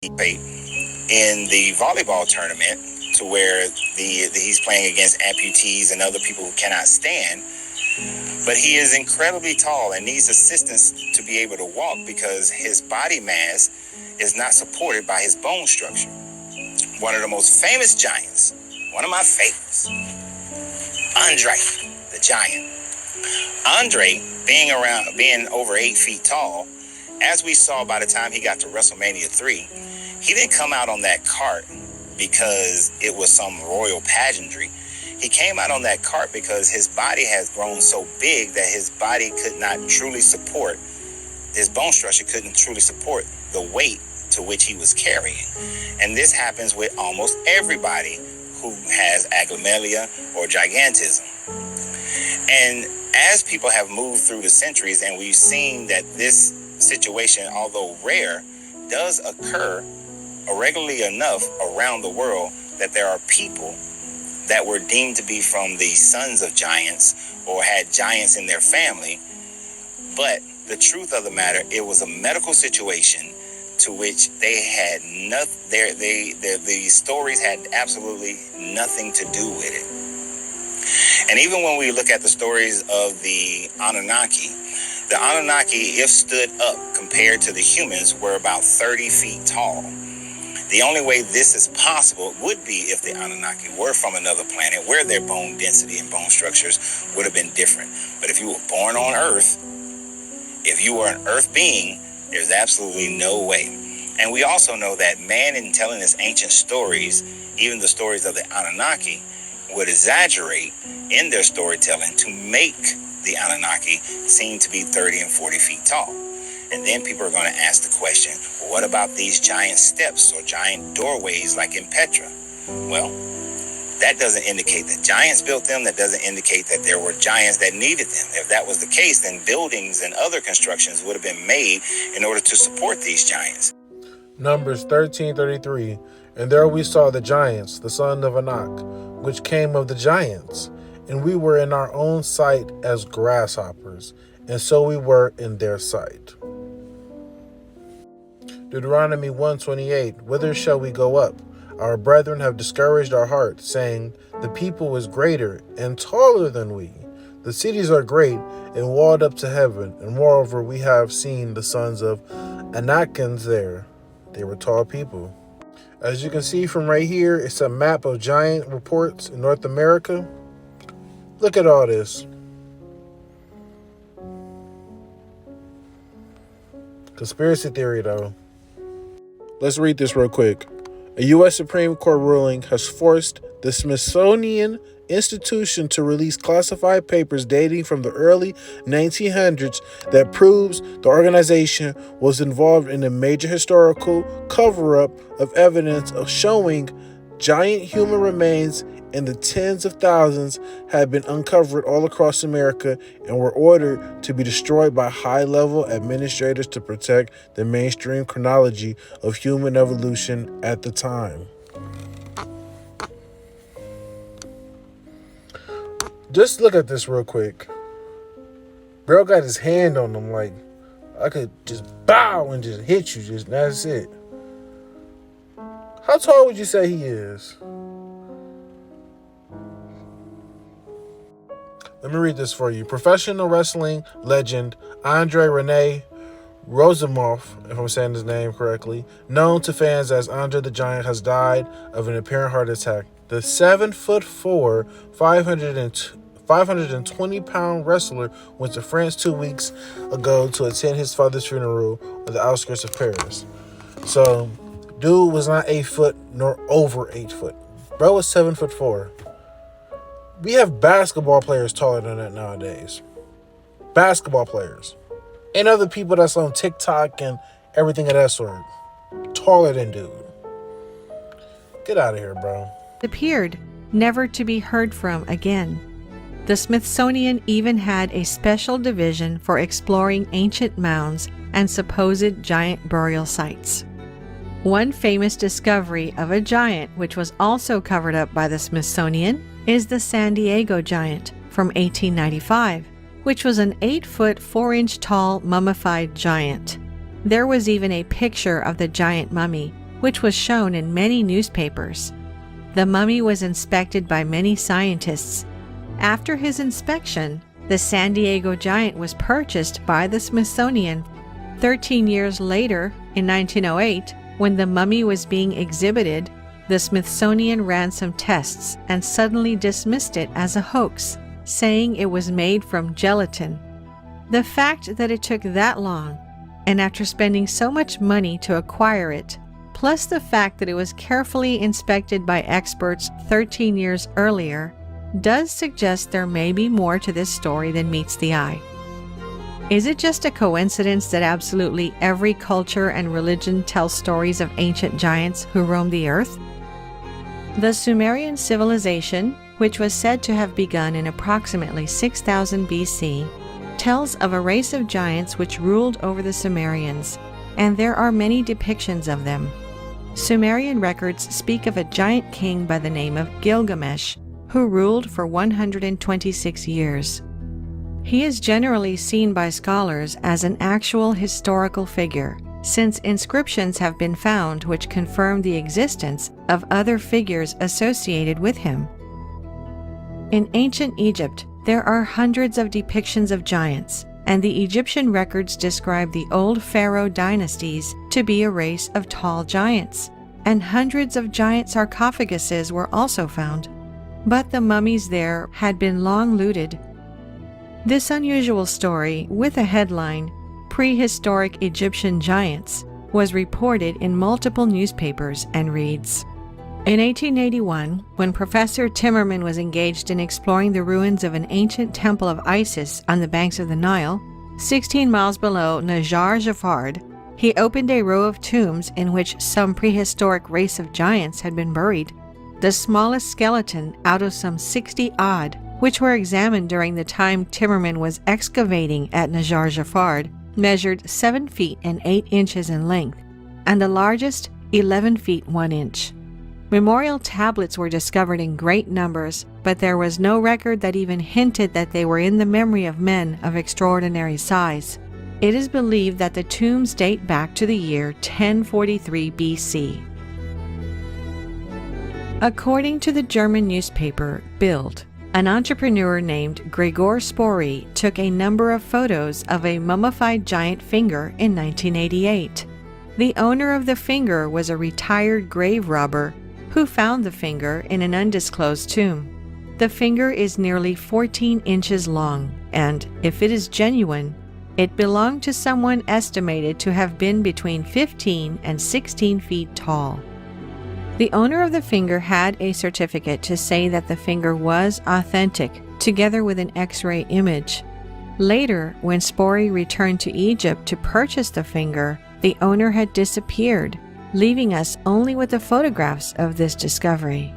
in the volleyball tournament to where he's playing against amputees and other people who cannot stand. But he is incredibly tall and needs assistance to be able to walk because his body mass is not supported by his bone structure. One of the most famous giants, one of my favorites, Andre, the giant. Andre, being over 8 feet tall, as we saw by the time he got to WrestleMania 3, he didn't come out on that cart because it was some royal pageantry. He came out on that cart because his body has grown so big that his body could not truly support, his bone structure couldn't truly support the weight to which he was carrying. And this happens with almost everybody who has aglamelia or gigantism. And as people have moved through the centuries, and we've seen that this situation, although rare, does occur regularly enough around the world that there are people that were deemed to be from the sons of giants or had giants in their family. But the truth of the matter, it was a medical situation to which they had the stories had absolutely nothing to do with it. And even when we look at the stories of the Anunnaki, if stood up compared to the humans, were about 30 feet tall. The only way this is possible would be if the Anunnaki were from another planet where their bone density and bone structures would have been different. But if you were born on Earth, if you were an Earth being, there's absolutely no way. And we also know that man, in telling us ancient stories, even the stories of the Anunnaki, would exaggerate in their storytelling to make the Anunnaki seem to be 30 and 40 feet tall. And then people are going to ask the question, well, what about these giant steps or giant doorways like in Petra? Well, that doesn't indicate that giants built them. That doesn't indicate that there were giants that needed them. If that was the case, then buildings and other constructions would have been made in order to support these giants. Numbers 13:33. And there we saw the giants, the son of Anak, which came of the giants. And we were in our own sight as grasshoppers, and so we were in their sight. Deuteronomy 1:28. Whither shall we go up? Our brethren have discouraged our hearts, saying, the people is greater and taller than we. The cities are great and walled up to heaven, and moreover we have seen the sons of Anakins there. They were tall people. As you can see from right here, it's a map of giant reports in North America. Look at all this. Conspiracy theory, though. Let's read this real quick. A U.S. Supreme Court ruling has forced the Smithsonian Institution to release classified papers dating from the early 1900s that proves the organization was involved in a major historical cover-up of evidence of showing giant human remains in the tens of thousands had been uncovered all across America and were ordered to be destroyed by high-level administrators to protect the mainstream chronology of human evolution at the time. Just look at this real quick. Bro got his hand on them like, I could just bow and just hit you, that's it. How tall would you say he is? Let me read this for you. Professional wrestling legend Andre Rene Rosimov, if I'm saying his name correctly, known to fans as Andre the Giant, has died of an apparent heart attack. The 7'4", 520-pound wrestler went to France 2 weeks ago to attend his father's funeral on the outskirts of Paris. So, dude was not 8 foot nor over 8 foot. Bro was 7'4". We have basketball players taller than that nowadays. Basketball players. And other people that's on TikTok and everything of that sort. Taller than dude. Get out of here, bro. Appeared, never to be heard from again. The Smithsonian even had a special division for exploring ancient mounds and supposed giant burial sites. One famous discovery of a giant, which was also covered up by the Smithsonian, is the San Diego giant from 1895, which was an 8-foot 4-inch tall mummified giant. There was even a picture of the giant mummy, which was shown in many newspapers. The mummy was inspected by many scientists. After his inspection, the San Diego giant was purchased by the Smithsonian. 13 years later, in 1908, when the mummy was being exhibited, the Smithsonian ran some tests and suddenly dismissed it as a hoax, saying it was made from gelatin. The fact that it took that long, and after spending so much money to acquire it, plus the fact that it was carefully inspected by experts 13 years earlier, does suggest there may be more to this story than meets the eye. Is it just a coincidence that absolutely every culture and religion tells stories of ancient giants who roamed the earth? The Sumerian civilization, which was said to have begun in approximately 6000 BC, tells of a race of giants which ruled over the Sumerians, and there are many depictions of them. Sumerian records speak of a giant king by the name of Gilgamesh, who ruled for 126 years. He is generally seen by scholars as an actual historical figure, since inscriptions have been found which confirm the existence of other figures associated with him. In ancient Egypt, there are hundreds of depictions of giants, and the Egyptian records describe the old pharaoh dynasties to be a race of tall giants, and hundreds of giant sarcophaguses were also found. But the mummies there had been long looted. This unusual story, with a headline, "Prehistoric Egyptian Giants," was reported in multiple newspapers and reads, in 1881, when Professor Timmerman was engaged in exploring the ruins of an ancient temple of Isis on the banks of the Nile, 16 miles below Najar Jafard, he opened a row of tombs in which some prehistoric race of giants had been buried. The smallest skeleton out of some 60-odd, which were examined during the time Timmerman was excavating at Najar Jafard, measured 7 feet and 8 inches in length, and the largest 11 feet 1 inch. Memorial tablets were discovered in great numbers, but there was no record that even hinted that they were in the memory of men of extraordinary size. It is believed that the tombs date back to the year 1043 BC. According to the German newspaper Bild, an entrepreneur named Gregor Spory took a number of photos of a mummified giant finger in 1988. The owner of the finger was a retired grave robber who found the finger in an undisclosed tomb. The finger is nearly 14 inches long, and if it is genuine, it belonged to someone estimated to have been between 15 and 16 feet tall. The owner of the finger had a certificate to say that the finger was authentic, together with an X-ray image. Later, when Spory returned to Egypt to purchase the finger, the owner had disappeared, leaving us only with the photographs of this discovery.